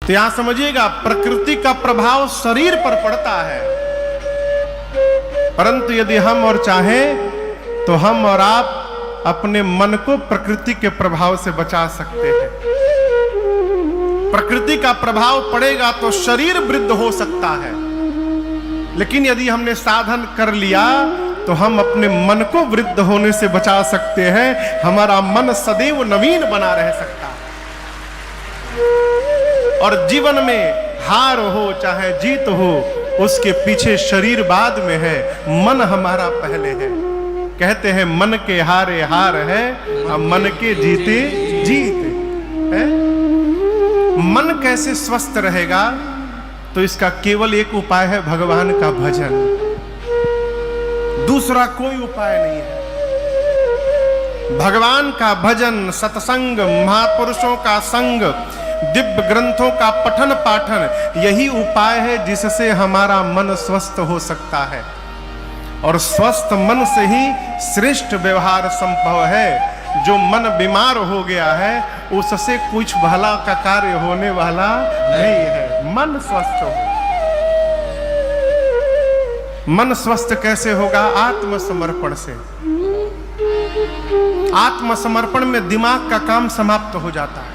तो यहां समझिएगा, प्रकृति का प्रभाव शरीर पर पड़ता है, परंतु यदि हम और चाहें तो हम और आप अपने मन को प्रकृति के प्रभाव से बचा सकते हैं। प्रकृति का प्रभाव पड़ेगा तो शरीर वृद्ध हो सकता है, लेकिन यदि हमने साधन कर लिया तो हम अपने मन को वृद्ध होने से बचा सकते हैं। हमारा मन सदैव नवीन बना रह सकता है। और जीवन में हार हो चाहे जीत हो, उसके पीछे शरीर बाद में है, मन हमारा पहले है। कहते हैं मन के हारे हार है और मन के जीते जीत है। मन कैसे स्वस्थ रहेगा? तो इसका केवल एक उपाय है, भगवान का भजन। दूसरा कोई उपाय नहीं है। भगवान का भजन, सत्संग, महापुरुषों का संग, दिव्य ग्रंथों का पठन पाठन, यही उपाय है जिससे हमारा मन स्वस्थ हो सकता है। और स्वस्थ मन से ही श्रेष्ठ व्यवहार संभव है। जो मन बीमार हो गया है उससे कुछ भला का कार्य होने वाला नहीं है। मन स्वस्थ हो। मन स्वस्थ कैसे होगा? आत्मसमर्पण से। आत्मसमर्पण में दिमाग का काम समाप्त हो जाता है।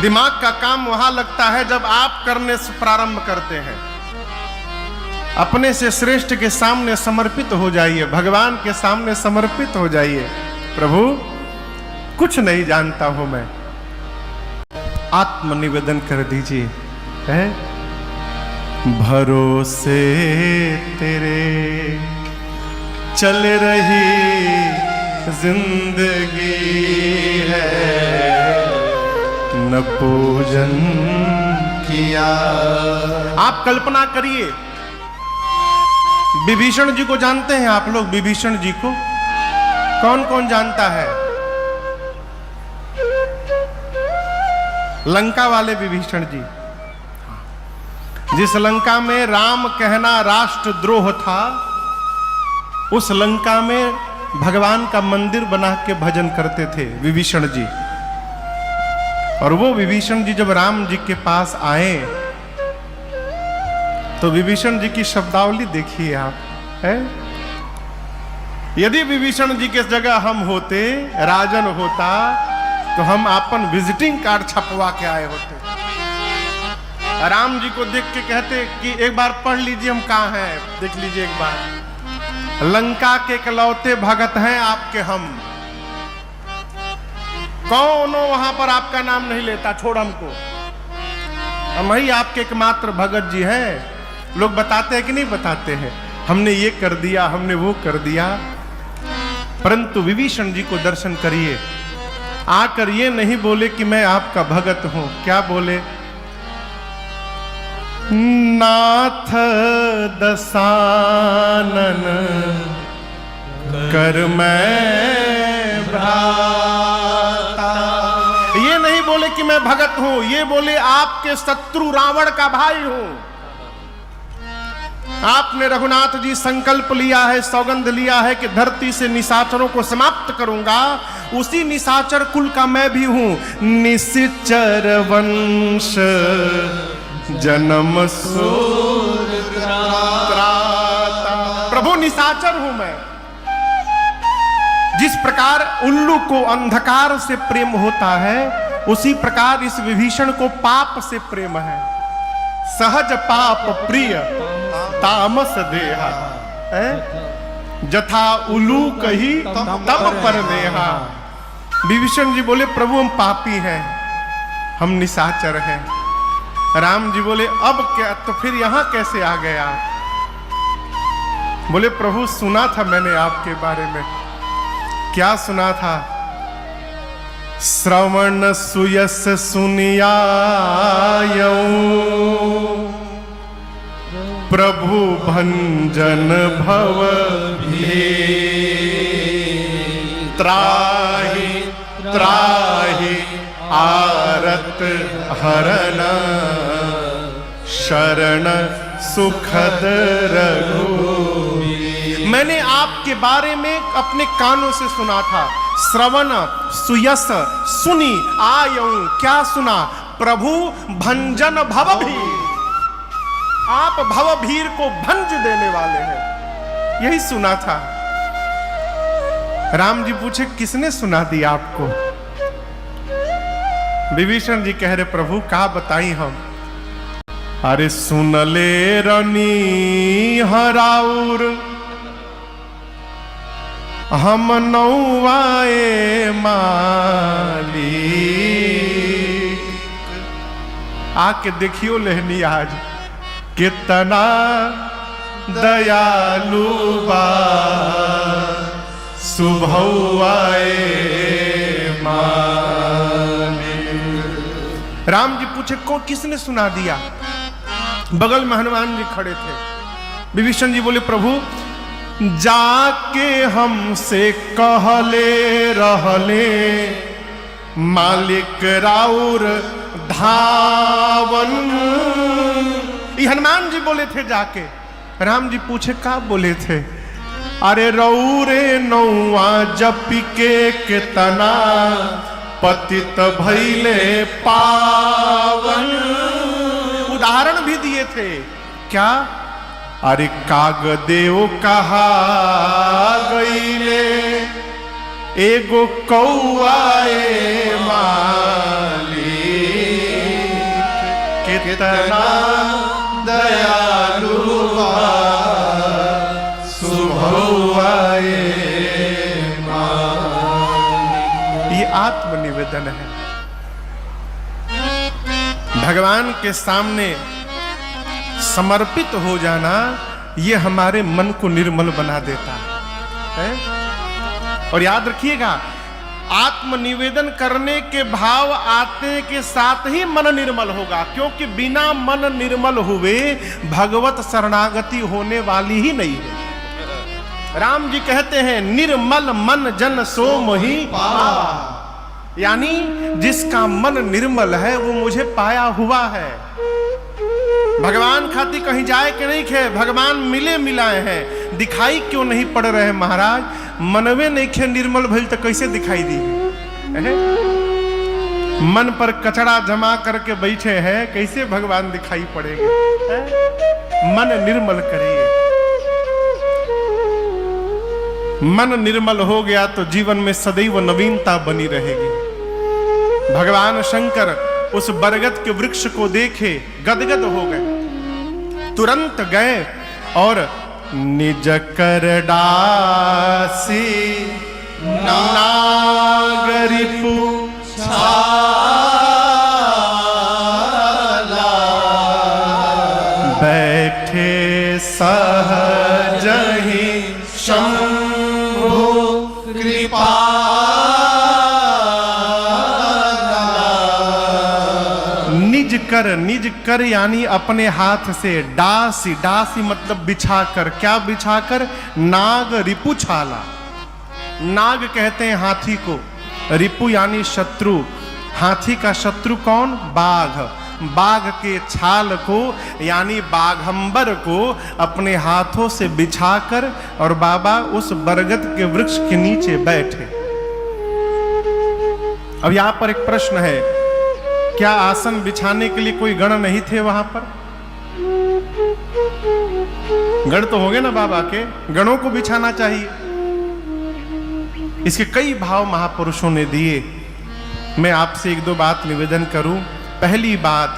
दिमाग का काम वहां लगता है जब आप करने से प्रारंभ करते हैं। अपने से श्रेष्ठ के सामने समर्पित हो जाइए, भगवान के सामने समर्पित हो जाइए। प्रभु, कुछ नहीं जानता हूं मैं, आत्मनिवेदन कर दीजिए। है भरोसे तेरे चल रही जिंदगी है, न पूजन किया। आप कल्पना करिए, विभीषण जी को जानते हैं आप लोग? विभीषण जी को कौन कौन जानता है? लंका वाले विभीषण जी, जिस लंका में राम कहना राष्ट्रद्रोह था, उस लंका में भगवान का मंदिर बना के भजन करते थे विभीषण जी। और वो विभीषण जी जब राम जी के पास आए तो विभीषण जी की शब्दावली देखिए आप, है? यदि विभीषण जी के जगह हम होते, राजन होता, तो हम अपन विजिटिंग कार्ड छपवा के आए होते। राम जी को देख के कहते कि एक बार पढ़ लीजिए हम कहाँ हैं, देख लीजिए एक बार। लंका के इकलौते भगत हैं आपके हम, कौन वहां पर आपका नाम नहीं लेता, छोड़ हमको, हम ही आपके एकमात्र भगत जी हैं। लोग बताते हैं कि नहीं बताते हैं, हमने ये कर दिया, हमने वो कर दिया। परंतु विभीषण जी को दर्शन करिए, आकर ये नहीं बोले कि मैं आपका भगत हूं। क्या बोले? नाथ दसानन कर मैं भ्राता। ये नहीं बोले कि मैं भगत हूं, ये बोले आपके शत्रु रावण का भाई हूं। आपने रघुनाथ जी संकल्प लिया है, सौगंध लिया है कि धरती से निशाचरों को समाप्त करूंगा, उसी निशाचर कुल का मैं भी हूं। निश्चर वंश जन्म सूत्राता। प्रभु निशाचर हूं मैं। जिस प्रकार उल्लू को अंधकार से प्रेम होता है, उसी प्रकार इस विभीषण को पाप से प्रेम है। सहज पाप प्रिय तामस देहा, जथा उलू कही तब पर नेहा। विभीषण जी बोले प्रभु हम पापी हैं, हम निशाचर हैं। राम जी बोले अब क्या, तो फिर यहां कैसे आ गया? बोले प्रभु सुना था मैंने आपके बारे में। क्या सुना था? श्रवण सुयस सुनिया प्रभु भंजन भव भी, त्राहि त्राहि आरत हरण, शरण सुखद रघु। मैंने आपके बारे में अपने कानों से सुना था। श्रवण सुयस सुनी आयऊं, क्या सुना? प्रभु भंजन भवभीर, आप भवभीर को भंज देने वाले हैं, यही सुना था। राम जी पूछे किसने सुना दिया आपको? विभीषण जी कह रहे प्रभु का बताई हम। अरे सुन ले रनी हराउर हम नौवाए मालिक। आके देखियो लेहनी आज कितना दयालु बा सुभौआए मालिक। राम जी पूछे कौन किसने सुना दिया? बगल में हनुमान जी खड़े थे। विभीषण जी बोले प्रभु जाके हमसे कहले रहले मालिक राउर धावन। ये हनुमान जी बोले थे जाके। राम जी पूछे का बोले थे? अरे रौरे नौआ जपी के कितना पतित भइले पावन। उदाहरण भी दिए थे क्या? अरे कागदेव कहा गईले एगो कौआए मालिक। कितना दयालु सुभौआए मालिक। ये आत्मनिवेदन है। भगवान के सामने समर्पित हो जाना ये हमारे मन को निर्मल बना देता है। और याद रखिएगा आत्मनिवेदन करने के भाव आते के साथ ही मन निर्मल होगा, क्योंकि बिना मन निर्मल हुए भगवत शरणागति होने वाली ही नहीं है। राम जी कहते हैं निर्मल मन जन सो मोहि पावा, यानी जिसका मन निर्मल है वो मुझे पाया हुआ है। भगवान खाती कहीं जाए कि नहीं खे, भगवान मिले मिलाए हैं, दिखाई क्यों नहीं पड़ रहे महाराज? मनवे नहीं खे निर्मल भइल तो कैसे दिखाई दी? मन पर कचरा जमा करके बैठे हैं, कैसे भगवान दिखाई पड़ेंगे? मन निर्मल करिए। मन निर्मल हो गया तो जीवन में सदैव नवीनता बनी रहेगी। भगवान शंकर उस बरगद के वृक्ष को देखे गदगद हो गए, तुरंत गए और निज कर डासी नागरिपु छाला बैठे सहज ही शंभु कृपा। निज कर यानी अपने हाथ से, डासी डासी मतलब बिछाकर। क्या बिछाकर? नाग रिपु छाला। नाग कहते हैं हाथी को, रिपु यानी शत्रु। हाथी का शत्रु कौन? बाघ। बाघ के छाल को यानी बाघंबर को अपने हाथों से बिछाकर और बाबा उस बरगद के वृक्ष के नीचे बैठे। अब यहां पर एक प्रश्न है, क्या आसन बिछाने के लिए कोई गण नहीं थे वहां पर? गण तो होंगे ना बाबा के, गणों को बिछाना चाहिए। इसके कई भाव महापुरुषों ने दिए। मैं आपसे एक दो बात निवेदन करूं। पहली बात,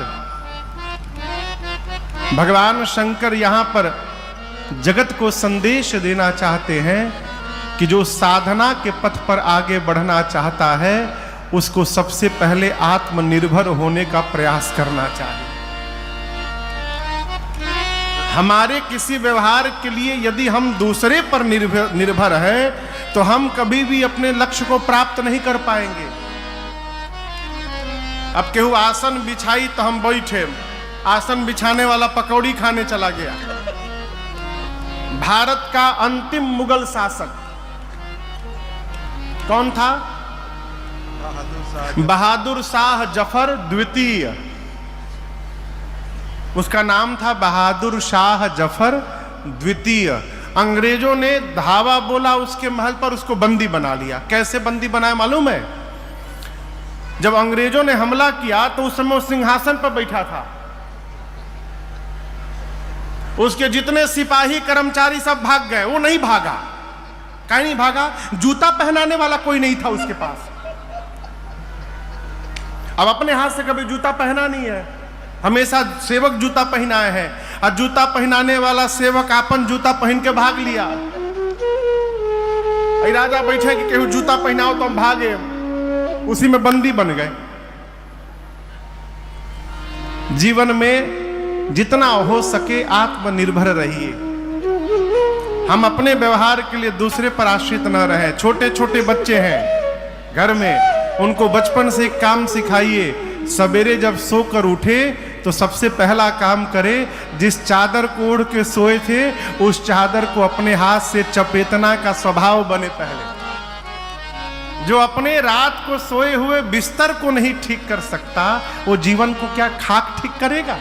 भगवान शंकर यहां पर जगत को संदेश देना चाहते हैं कि जो साधना के पथ पर आगे बढ़ना चाहता है उसको सबसे पहले आत्मनिर्भर होने का प्रयास करना चाहिए। हमारे किसी व्यवहार के लिए यदि हम दूसरे पर निर्भर हैं तो हम कभी भी अपने लक्ष्य को प्राप्त नहीं कर पाएंगे। अब केहू आसन बिछाई तो हम बैठे, आसन बिछाने वाला पकौड़ी खाने चला गया। भारत का अंतिम मुगल शासक कौन था? बहादुर शाह जफर द्वितीय। उसका नाम था बहादुर शाह जफर द्वितीय। अंग्रेजों ने धावा बोला उसके महल पर, उसको बंदी बना लिया। कैसे बंदी बनाया मालूम है? जब अंग्रेजों ने हमला किया तो उस समय वो सिंहासन पर बैठा था, उसके जितने सिपाही कर्मचारी सब भाग गए, वो नहीं भागा। कहीं नहीं भागा? जूता पहनाने वाला कोई नहीं था उसके पास। अब अपने हाथ से कभी जूता पहना नहीं है, हमेशा सेवक जूता पहनाए हैं, और जूता पहनाने वाला सेवक अपन जूता पहन के भाग लिया। राजा बैठे कि केहू जूता पहनाओ तो हम भागे, उसी में बंदी बन गए। जीवन में जितना हो सके आत्मनिर्भर रहिए। हम अपने व्यवहार के लिए दूसरे पर आश्रित न रहे। छोटे छोटे बच्चे हैं घर में, उनको बचपन से एक काम सिखाइए, सवेरे जब सोकर उठे तो सबसे पहला काम करे, जिस चादर को ओढ़ के सोए थे उस चादर को अपने हाथ से चपेटना का स्वभाव बने पहले। जो अपने रात को सोए हुए बिस्तर को नहीं ठीक कर सकता, वो जीवन को क्या खाक ठीक करेगा?